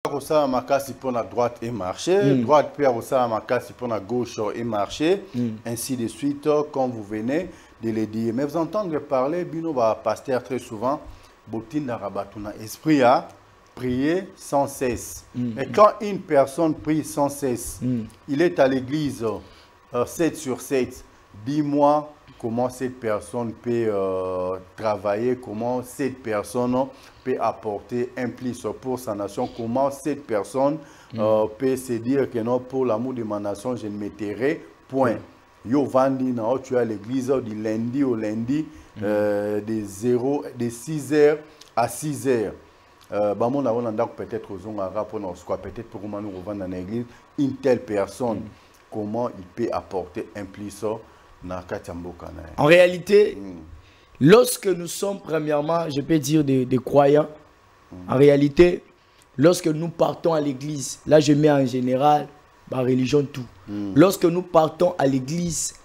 ça makasi pour la droite et marcher, droite puis ça makasi pour la gauche et marcher, ainsi de suite quand vous venez de le dire. Mais vous entendez parler, bino va pasteur très souvent, botin rabatuna esprit à prier sans cesse. Et quand une personne prie sans cesse, il est à l'église 7 sur 7. Dis-moi comment cette personne peut travailler, comment cette personne peut apporter un plus pour sa nation, comment cette personne peut se dire que non, pour l'amour de ma nation, je ne m'étairai point. Yo vandi na tu as l'église du lundi au lundi de 6h à 6h. Bamon a on peut-être aux ongara pour nous quoi peut-être pour nous revendre dans l'église une telle personne comment il peut apporter un plus en réalité, lorsque nous sommes premièrement, je peux dire des croyants, en réalité, lorsque nous partons à l'église, là je mets en général la religion tout. Lorsque nous partons à l'église,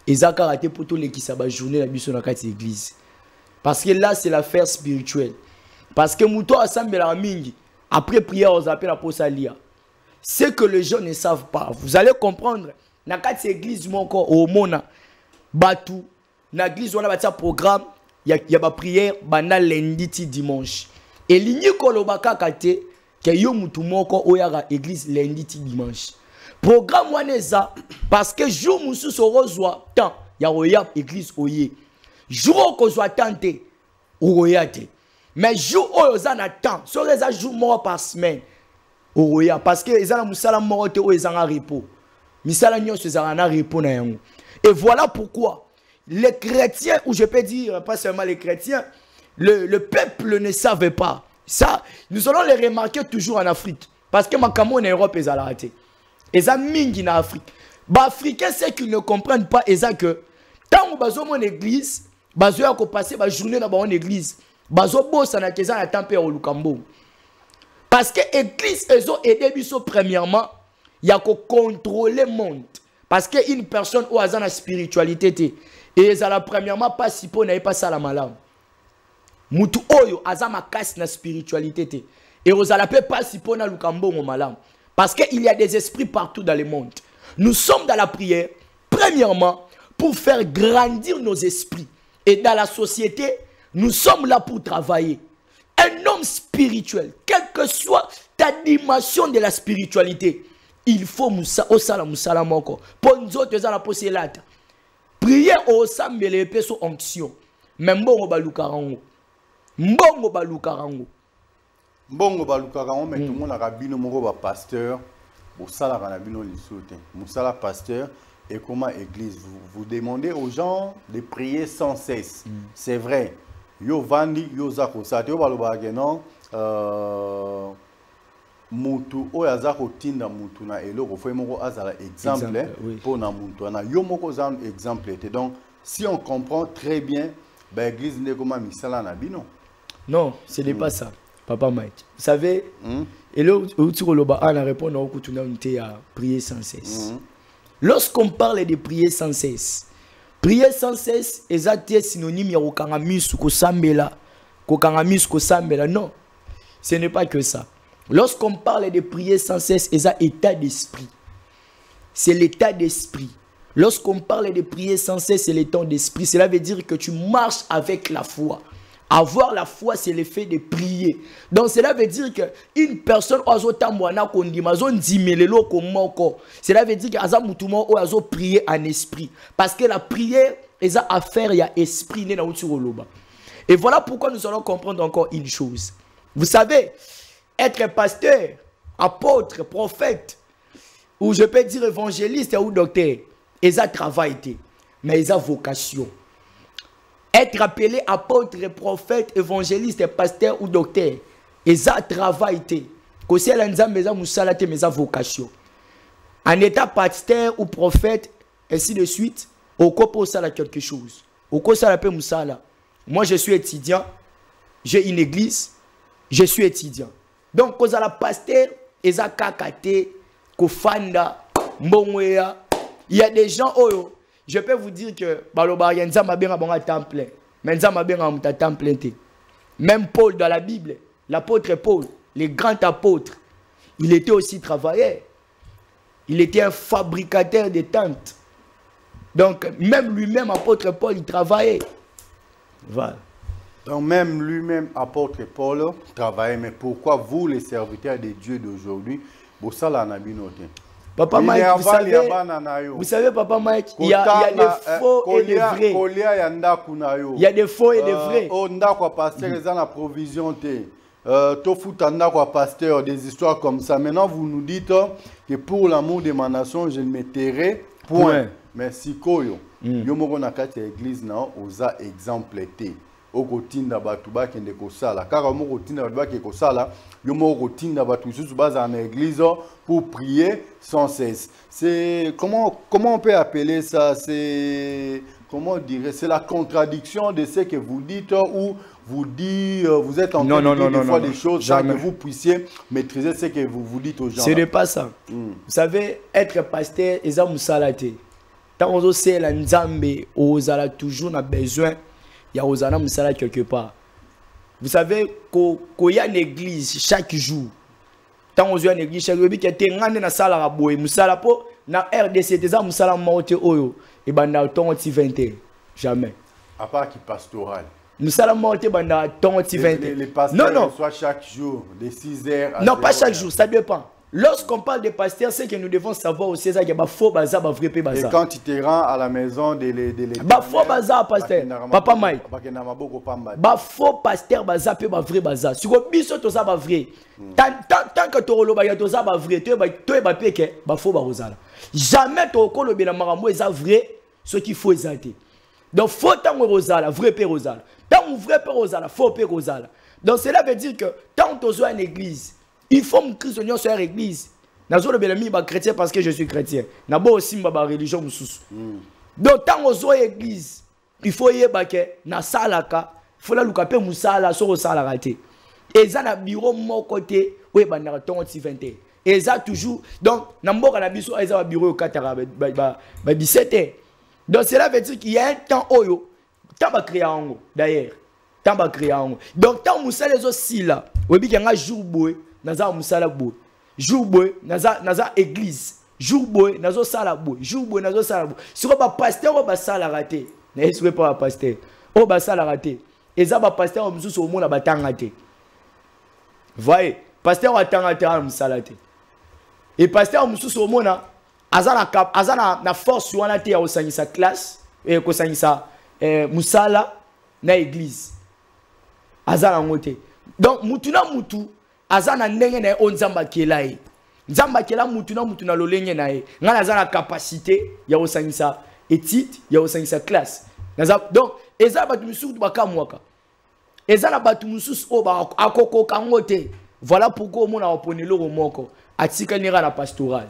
ils ont karaté pour tous les qui savent journée la mission dans l'église. Parce que là c'est l'affaire spirituelle. Parce que mouton assemble la mingi, après prière on appelle la posalia. Ce que les gens ne savent pas, vous allez comprendre. Dans l'église mon corps au mona Batou, na l'église on a un programme, il y a ba prière bana lundi ti dimanche. Et ligné kolobaka kate ke yo mutu moko oyara église lundi ti dimanche. Programme waneza parce que jour musu so rozwa temps ya oya église oye. Jour ko zo tante oyoyate. Mais jour oyo za na temps, so reza jour mort par semaine. Oya parce que ezana musala moko te o ezanga repos. Misala nyonso ezana na repos na yango. Et voilà pourquoi les chrétiens, ou je peux dire, pas seulement les chrétiens, le peuple ne savait pas. Ça, nous allons les remarquer toujours en Afrique. Parce que Makamo en Europe, ils ont raté. Ils ont mingi en Afrique. Les Africains, c'est qu'ils ne comprennent pas, ils ont que, tant que ils ont une église, ils ont passé une journée dans une église, ils ont bossé dans la tempête au Lukambo. Parce que l'église, ils ont aidé, premièrement, il y a qu'à contrôler le monde. Parce qu'une personne qui a la spiritualité, et elle a premièrement pas si pour n'aille pas ça la malam. Mutu oyo azama casse na spiritualité. Et vous allez pas si pour na lukambo mon malam. Parce qu'il y a des esprits partout dans le monde. Nous sommes dans la prière, premièrement, pour faire grandir nos esprits. Et dans la société, nous sommes là pour travailler. Un homme spirituel, quelle que soit ta dimension de la spiritualité, il faut osala musala moko pour nous autres la possibilité prier au sambele peso onction mais mbongo balukarango mais tout le monde a bino moko ba pasteur osala kana bino lisote musala pasteur et comment église vous demandez aux gens de prier sans cesse. C'est vrai yo vandi yo zako sa te yo baloba non mutu oyaza kotinda mutu na eloko fo moko azala exemple pour na mutu na yo moko za exemple était. Donc si on comprend très bien ben église ne comment misala na bino. Non, ce n'est pas ça papa Mike. Vous savez et là où tu roloba ana répondre au kutuna unité à prier sans cesse. Lorsqu'on parle de prier sans cesse est synonyme ya kokangamisu ko sambela non, ce n'est pas que ça. Lorsqu'on parle de prier sans cesse, c'est un état d'esprit. C'est l'état d'esprit. Lorsqu'on parle de prier sans cesse, c'est l'état d'esprit. Cela veut dire que tu marches avec la foi. Avoir la foi, c'est le fait de prier. Donc cela veut dire qu'une personne cela veut dire qu'elle a prié en esprit. Parce que la prière, est à faire, il y a esprit. Et voilà pourquoi nous allons comprendre encore une chose. Vous savez, être pasteur, apôtre, prophète, ou je peux dire évangéliste ou docteur, ils ont travaillé, mais ils ont vocation. Être appelé apôtre, prophète, évangéliste, pasteur ou docteur, ils ont travaillé. Quand c'est ils ont vocation. En état pasteur ou prophète, ainsi de suite, au copo ça quelque chose. Au copo ça peut moussala. Moi je suis étudiant, j'ai une église, je suis étudiant. Donc, quand la pasteur, ils ont kakate, kofanda, mbongwea. Il y a des gens, je peux vous dire que Baloba Yenza m'a bien à temps plein. Mais Yenza m'a bien à temps plein. Même Paul dans la Bible, l'apôtre Paul, les grands apôtres, il était aussi travailleur. Il était un fabricateur de tentes. Donc, même lui-même, apôtre Paul, il travaillait. Voilà. Donc, même lui-même, apôtre Paul, travaillait. Mais pourquoi vous, les serviteurs de Dieu d'aujourd'hui, vous savez la nabinoté? Papa Mike, vous savez, Papa Mike, il y a des faux et des vrais. Il y a des faux et des vrais. On a quoi pasteur, ils ont la provision. Tofutanda quoi pasteur, des histoires comme ça. Maintenant, vous nous dites que pour l'amour de ma nation, je ne me tairai point. Mais si koyo, yo moko na kati ya église na oza exemple té. Oko tinda batu ba kende ko sala. Kaka moko tinda batu ba ke ko sala, yo moko tinda batu susu baza na église pour prier sans cesse. C'est comment on peut appeler ça? C'est comment dire? C'est la contradiction de ce que vous dites ou vous dites, vous êtes en train de dire des fois des choses sans que vous puissiez maîtriser ce que vous dites aux gens. Ce n'est pas ça. Vous savez, être pasteur, ils ont salate. Tant on sait la nzambe, on a toujours besoin, il y a osana musala quelque part. Vous savez, qu'il y a une église chaque jour. Tant on a une église chaque jour, il y a une sala à boye, musala po na RDC, des hommes musala maote oyo, et banda ton 21. Jamais. À part qui pastoral. Nous allons monter pendant ton 20. Les pasteurs, soit chaque jour, de 6h à non, pas chaque jour, ça dépend. Lorsqu'on parle de pasteurs, c'est que nous devons savoir aussi qu'il y a faux bazar, vrai bazar. Et quand tu te rends à la maison de faux bazar, pasteur. Papa Mike. Faux pasteur bazar, vrai bazar. Si vous biso to ça vrai. Tant que tu as to ça vrai, tu es faux bazar. Jamais tu as le bien maramou est vrai, ce qu'il faut exalter. Donc faut tant rosala, vrai père rosala. Tant vrai père rosala, faux père rosala. Donc cela veut dire que tant que tu as une église, il faut que Christ soit sur l'église. Nazo le belami ba chrétien parce que je suis chrétien. Na bo aussi ba religion mususu. Donc tant que tu as une église, il faut y baké na salaka, il faut la lukape musala so sala raté. Et ça na bureau mon côté, oui ba na ton 21. Et ça toujours donc na mboka na biso eza ba bureau 4 ba 17. Donc cela veut dire qu'il y a un temps oyo, temps va créer en haut, d'ailleurs, temps va créer en haut. Donc tant moussala les aussi là, oui bien qu'il y a un jour boy, naza moussala boy, jour boy, naza église, jour boy, nazo sala boy, jour boy, nazo sala boy. Si on va pasteur, on va sala raté, n'est-ce pas pasteur? On va sala raté. Et ça va pasteur, on me dit au monde va t'engager. Voyez, pasteur va t'engager à moussala té. Et pasteur on me dit au monde azana na force wana te ya osangisa classe et kosangisa musala na église azana ngote. Donc mutu na mutu azana ndenge na onzamba kelai nzamba kela mutu na lolenge na e ngana azana capacité ya osangisa étude ya osangisa classe donc eza batu mususu bakamwaka ezana batu mususu o ba akokoka ngote. Voilà pourquoi on a oponelo moko atika nira na pastoral.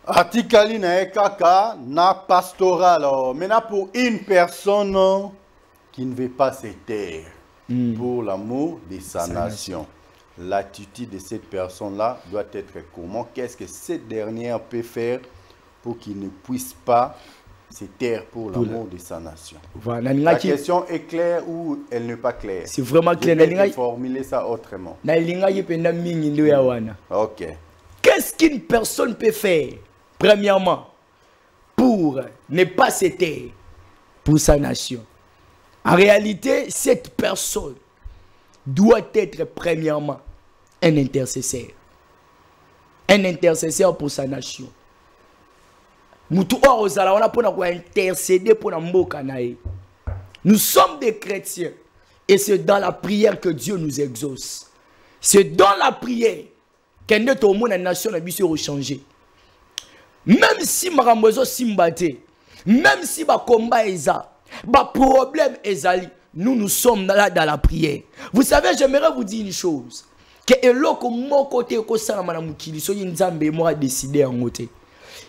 Atikali na ekaka na pastoral. Maintenant pour une personne qui ne veut pas se taire pour l'amour de sa nation, l'attitude de cette personne-là doit être comment? Qu'est-ce que cette dernière peut faire pour qu'il ne puisse pas se taire pour l'amour de sa nation? Voilà. La question est claire ou elle n'est pas claire? C'est vraiment clair. Je vais formuler ça autrement. Ok. Qu'est-ce qu'une personne peut faire? Premièrement, pour ne pas se taire pour sa nation. En réalité, cette personne doit être premièrement un intercesseur. Un intercesseur pour sa nation. Nous sommes des chrétiens et c'est dans la prière que Dieu nous exauce. C'est dans la prière que notre nation a pu changer. Même si Marambozo Simbate, même si ba combat eza, ba problème ezali, nous sommes là dans la prière. Vous savez, j'aimerais vous dire une chose. Que eloko mon côté ko sala manamukili so nzambe mo a décidé en côté.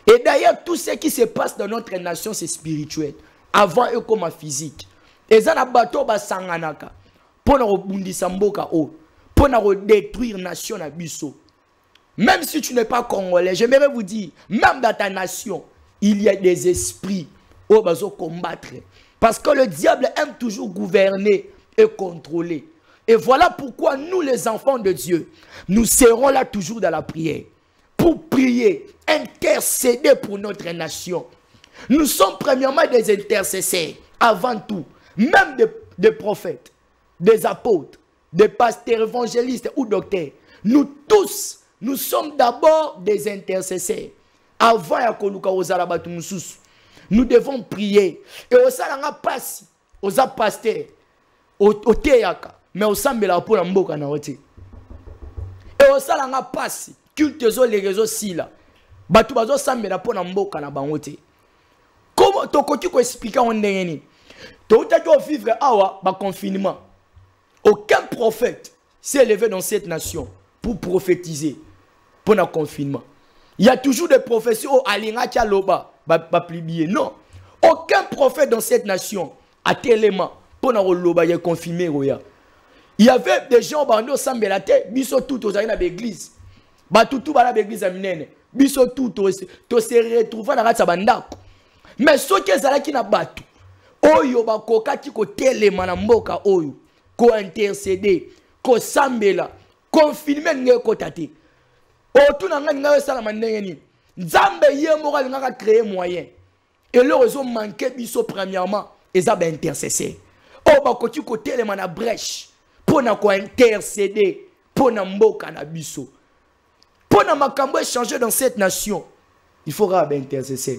Et d'ailleurs tout ce qui se passe dans notre nation c'est spirituel. Avant et comme physique. Ezana bato ba sanganaka. Pona robundisa mboka o. Pona détruire nation na biso. Même si tu n'es pas congolais, j'aimerais vous dire, même dans ta nation, il y a des esprits où ils vont combattre. Parce que le diable aime toujours gouverner et contrôler. Et voilà pourquoi nous, les enfants de Dieu, nous serons là toujours dans la prière. Pour prier, intercéder pour notre nation. Nous sommes premièrement des intercesseurs, avant tout. Même des prophètes, des apôtres, des pasteurs, évangélistes ou docteurs. Nous tous, nous sommes d'abord des intercesseurs. Avant nous devons prier. Et au salanga passe, aux pasteurs, au théâtre, mais au sambela pour l'amboka na ote. Et au salanga passe, culte les réseaux si là. Batu bazo sambela pour l'amboka na bangote. Comment tu peux expliquer en ndengeni? Tu dois vivre awa ba confinement. Aucun prophète s'est élevé dans cette nation pour prophétiser pour le confinement. Il y a toujours des prophéties alinga loba ba publier. Non. Aucun prophète dans cette nation a tellement pour le loba ya confirmer roya. Il y avait des gens bando sambelate biso tout aux na l'église. Ba tout ba na église aminene. Biso tout to se retrouver na ratsa bandako. Mais ce qui est qui na batu oyo bakoka ki ko telema na mboka oyo ko intercéder ko sambela confirmer ngeko tate otuna nganga sala mandengeni nzambe ye moko ngaka créer moyen et le réseau manquait biso premièrement eza ba intercesseur o bakoki ko telema na brèche pour na ko intercéder pour na mboka na biso pour na makambo échanger dans cette nation il faudra ba intercesseur.